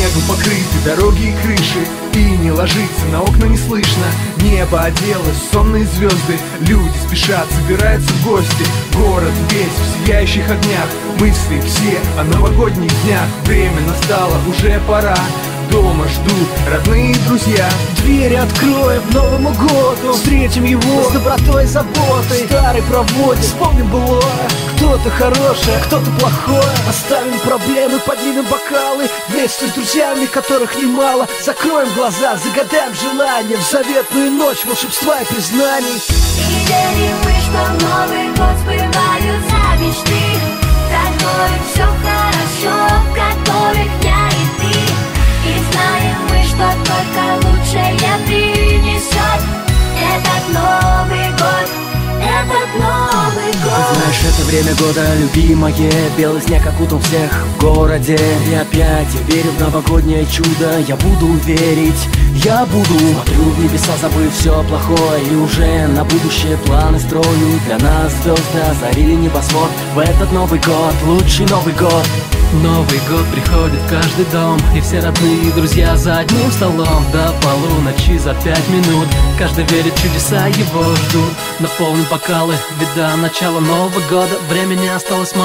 Снегом покрыты дороги и крыши, и не ложится, на окна не слышно. Небо оделось в сонные звезды, люди спешат, собираются в гости. Город весь в сияющих огнях, мысли все о новогодних днях. Время настало, уже пора, дома ждут родные и друзья. Двери откроем Новому году, встретим его с добротой и заботой. Старый проводит, вспомним былое. Кто-то хорошее, кто-то плохое. Оставим проблемы, поднимем бокалы вместе с друзьями, которых немало. Закроем глаза, загадаем желания в заветную ночь волшебства и признаний. И верим мы, что Новый год сбываются мечты. В которых все хорошо, в которых я и ты. И знаем мы, что только лучшее принесет этот Новый год, этот Новый год. Знаешь, это время года любимое, белый снег окутал всех в городе. И опять я верю в новогоднее чудо, я буду верить, я буду. Смотрю в небеса, забыв все плохое, и уже на будущее планы строю. Для нас звезды озарили небосвод в этот Новый год, лучший Новый год. Новый год приходит в каждый дом, и все родные и друзья за одним столом. До полуночи за 5 минут каждый верит, чудеса его ждут. Наполним бокалы, ведь до начала Нового года времени осталось мало.